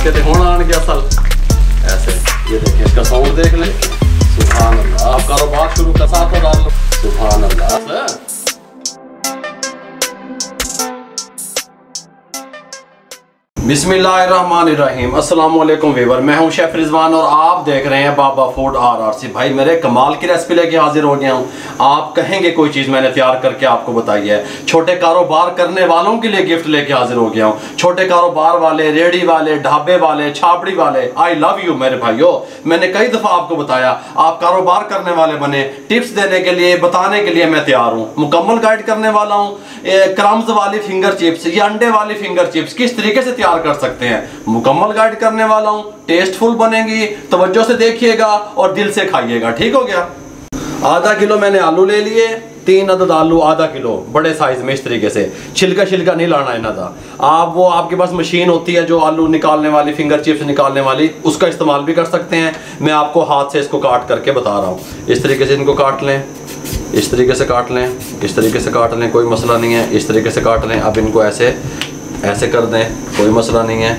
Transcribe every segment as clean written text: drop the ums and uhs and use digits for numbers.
चस्के थे होना आने के असल ऐसे। ये देखिए इसका साउंड देख लें। सुभान अल्लाह। आप कारोबार शुरू कर साथ में डाल लो। सुभान अल्लाह। बिस्मिल्लाहिर्रहमानिर्रहीम। अस्सलाम वालेकुम वीवर, मैं हूं शेफ रिजवान और आप देख रहे हैं बाबा फूड RRC। भाई मेरे कमाल की रेसिपी लेके हाजिर हो गया हूं। आप कहेंगे कोई चीज़ मैंने तैयार करके आपको बताई है। छोटे कारोबार करने वालों के लिए गिफ्ट लेके हाजिर हो गया हूं। छोटे कारोबार वाले, रेडी वाले, ढाबे वाले, छापड़ी वाले, आई लव यू मेरे भाइयों। मैंने कई दफ़ा आपको बताया, आप कारोबार करने वाले बने। टिप्स देने के लिए, बताने के लिए मैं तैयार हूँ। मुकम्मल गाइड करने वाला हूँ। क्रम्स वाली फिंगर चिप्स या अंडे वाली फिंगर चिप्स किस तरीके से तैयार कर सकते हैं, मुकम्मल गाइड करने वाला हूं। टेस्टफुल बनेगी, तवज्जो से देखिएगा और दिल से खाइएगा। ठीक हो गया। आधा किलो मैंने आलू ले लिए, 3 अदद आलू आधा किलो बड़े साइज में। इस तरीके से छिलका नहीं लाना है ना था। आप वो आपके पास मशीन होती है जो आलू निकालने वाली, फिंगर चिप्स निकालने वाली, उसका इस्तेमाल भी कर सकते हैं। मैं आपको हाथ से इसको काट करके बता रहा हूँ। इस तरीके से इनको काट लें, इस तरीके से काट लें, इस तरीके से काट लें, कोई मसला नहीं है। इस तरीके से काट लें। अब इनको ऐसे ऐसे कर दें, कोई मसला नहीं है।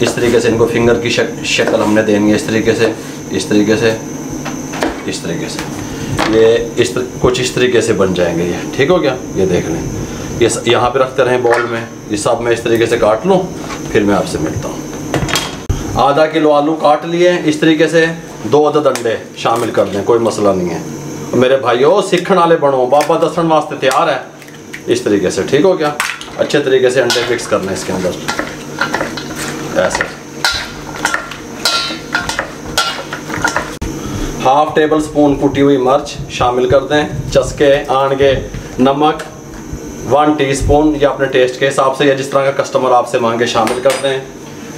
इस तरीके से इनको फिंगर की शक्ल हमने देनी है। इस तरीके से, इस तरीके से, इस तरीके से, ये कुछ इस तरीके से बन जाएंगे ये। ठीक हो गया। ये देख लें, ये यहाँ पे रखते रहें बॉल में। ये सब मैं इस तरीके से काट लूँ, फिर मैं आपसे मिलता हूँ। आधा किलो आलू काट लिए इस तरीके से। 2 अदद अंडे शामिल कर दें, कोई मसला नहीं है। मेरे भाइयों सीखने वाले बनो, बाबा दसन वास्ते तैयार है। इस तरीके से ठीक हो गया। अच्छे तरीके से अंडे मिक्स करने इसके अंदर ऐसे। 1/2 टेबल स्पून कुटी हुई मिर्च शामिल कर दें। चस्के, आनगे, नमक 1 टीस्पून या अपने टेस्ट के हिसाब से या जिस तरह का कस्टमर आपसे मांगे शामिल कर दें।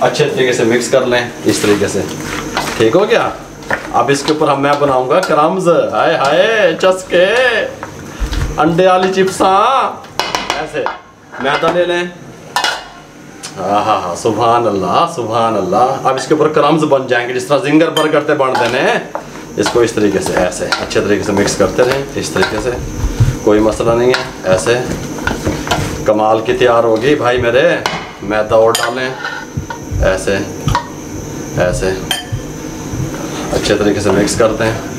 अच्छे तरीके से मिक्स कर लें इस तरीके से। ठीक हो गया। अब इसके ऊपर मैं बनाऊंगा क्रम्स। हाय हाय, चस्के, अंडे वाली चिप्सा ऐसे। मैदा ले लें। हाँ हाँ हाँ, सुभान अल्लाह, सुभान अल्लाह। अब इसके ऊपर क्रम्स बन जाएंगे जिस तरह जिंगर बर्गर करते बन देने। इसको इस तरीके से ऐसे अच्छे तरीके से मिक्स करते रहें इस तरीके से, कोई मसला नहीं है। ऐसे कमाल की तैयार होगी भाई मेरे। मैदा और डालें ऐसे ऐसे, अच्छे तरीके से मिक्स करते हैं।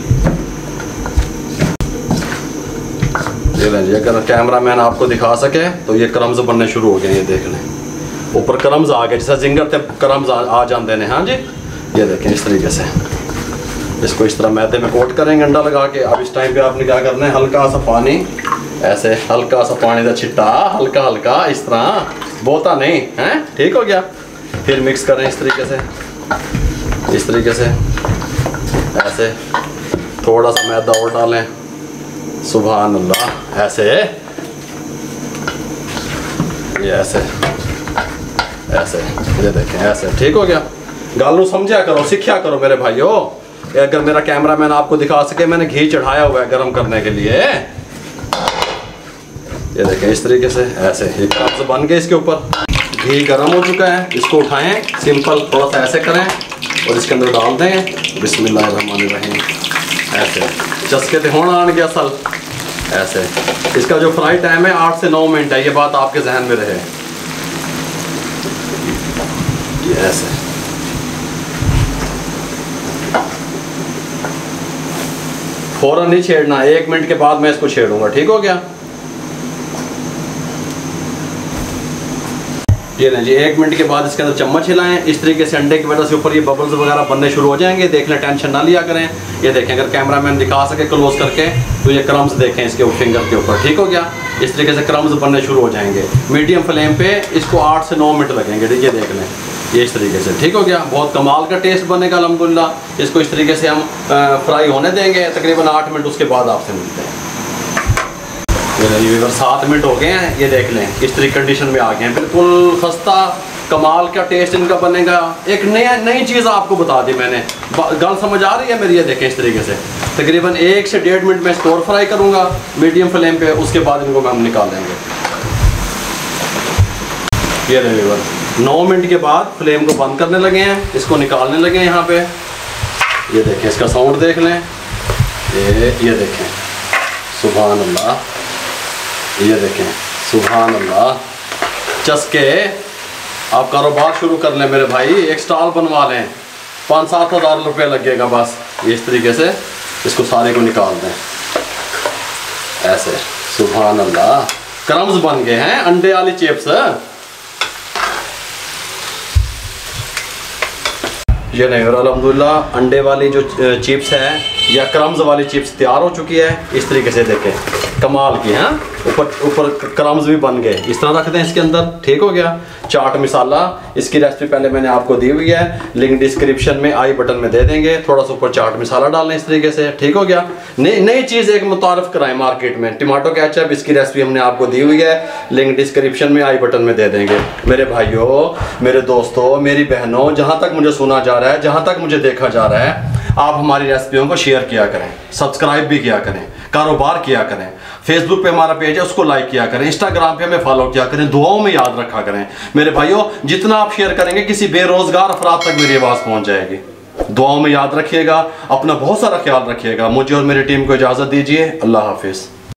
ये लें जी, अगर कैमरा मैन आपको दिखा सके तो ये क्रम्स बनने शुरू हो गए। ये देख लें, ऊपर क्रम्स आ गए, जैसा जिंगर थे क्रम्स आ जाते हैं। हाँ जी, ये देखें इस तरीके से। इसको इस तरह मैदे में कोट करेंगे अंडा लगा के। अब इस टाइम पे आपने क्या करना है, हल्का सा पानी ऐसे, हल्का सा पानी का छिट्टा, हल्का हल्का इस तरह, बोता नहीं है। ठीक हो गया। फिर मिक्स करें इस तरीके से, इस तरीके से ऐसे। थोड़ा सा मैदा और डालें। सुभान अल्लाह। ऐसे, ये ऐसे ऐसे, ये देखें ऐसे। ठीक हो गया। गालू समझा करो, सीखा करो मेरे भाइयों। अगर मेरा कैमरामैन आपको दिखा सके, मैंने घी चढ़ाया हुआ है गर्म करने के लिए। ये देखें इस तरीके से ऐसे। ये क्रम्स बन गए। इसके ऊपर घी गर्म हो चुका है। इसको उठाएं, सिंपल थोड़ा सा ऐसे करें और इसके अंदर डाल दें। बिस्मिल्लाहिर्रहमानिर्रहीम ऐसे। चस्के थे होना आने के असल ऐसे। इसका जो फ्राई टाइम है 8 से 9 मिनट है। ये बात आपके जहन में रहे। ये ऐसे फौरन नहीं छेड़ना, 1 मिनट के बाद मैं इसको छेड़ूंगा। ठीक हो गया। ये ना जी, 1 मिनट के बाद इसके अंदर चम्मच हिलाएं इस तरीके से। अंडे की वजह से ऊपर ये बबल्स वगैरह बनने शुरू हो जाएंगे। देख लें, टेंशन ना लिया करें। ये देखें, अगर कैमरामैन दिखा सके क्लोज करके तो ये क्रम्स देखें इसके फिंगर के ऊपर। ठीक हो गया। इस तरीके से क्रम्स बनने शुरू हो जाएंगे। मीडियम फ्लेम पे इसको 8 से 9 मिनट लगेंगे। ये देख लें, ये इस तरीके से। ठीक हो गया। बहुत कमाल का टेस्ट बनेगा अल्हम्दुलिल्लाह। इसको इस तरीके से हम फ्राई होने देंगे तकरीबन 8 मिनट। उसके बाद आपसे मिलते हैं। 7 मिनट हो गए हैं। ये देख लें, इस तरीके कंडीशन में आ गए हैं। बिल्कुल खस्ता कमाल का टेस्ट इनका बनेगा। एक नई चीज़ आपको बता दी मैंने। गल समझ आ रही है मेरी। ये देखें इस तरीके से तकरीबन 1 से 1.5 मिनट में इसको और फ्राई करूँगा मीडियम फ्लेम पे। उसके बाद इनको हम निकाल देंगे। ये व्यूअर 9 मिनट के बाद फ्लेम को बंद करने लगे हैं। इसको निकालने लगे हैं यहाँ पे। ये देखें, इसका साउंड देख लें। ये देखें, सुभान अल्लाह। ये देखें, सुभान अल्लाह। चस्के आप कारोबार शुरू कर लें मेरे भाई, एक स्टॉल बनवा लें, 5-7 हज़ार रुपये लगेगा बस। इस तरीके से इसको सारे को निकाल दें ऐसे। सुभान अल्लाह, क्रम्स बन गए हैं, अंडे वाली चिप्स। ये नहीं, और अल्हम्दुलिल्लाह अंडे वाली जो चिप्स है या क्रम्स वाली चिप्स तैयार हो चुकी है। इस तरीके से देखें, कमाल की है। ऊपर क्रम्स भी बन गए, इस तरह रख दें इसके अंदर, ठीक हो गया। चाट मसाला, इसकी रेसिपी पहले मैंने आपको दी हुई है, लिंक डिस्क्रिप्शन में आई बटन में दे देंगे। थोड़ा सा ऊपर चाट मसाला डालें इस तरीके से, ठीक हो गया। नई चीज़ एक मुतारफ़ कराएं मार्केट में, टमाटो केचप, इसकी रेसिपी हमने आपको दी हुई है, लिंक डिस्क्रिप्शन में आई बटन में दे देंगे। मेरे भाइयों, मेरे दोस्तों, मेरी बहनों, जहाँ तक मुझे सुना जा रहा है, जहाँ तक मुझे देखा जा रहा है, आप हमारी रेसिपियों को शेयर किया करें, सब्सक्राइब भी किया करें, कारोबार किया करें। फेसबुक पे हमारा पेज है, उसको लाइक किया करें, इंस्टाग्राम पे हमें फॉलो किया करें, दुआओं में याद रखा करें। मेरे भाइयों, जितना आप शेयर करेंगे किसी बेरोजगार अफराद तक मेरी आवाज़ पहुंच जाएगी। दुआओं में याद रखिएगा, अपना बहुत सारा ख्याल रखिएगा। मुझे और मेरी टीम को इजाज़त दीजिए। अल्लाह हाफिज़।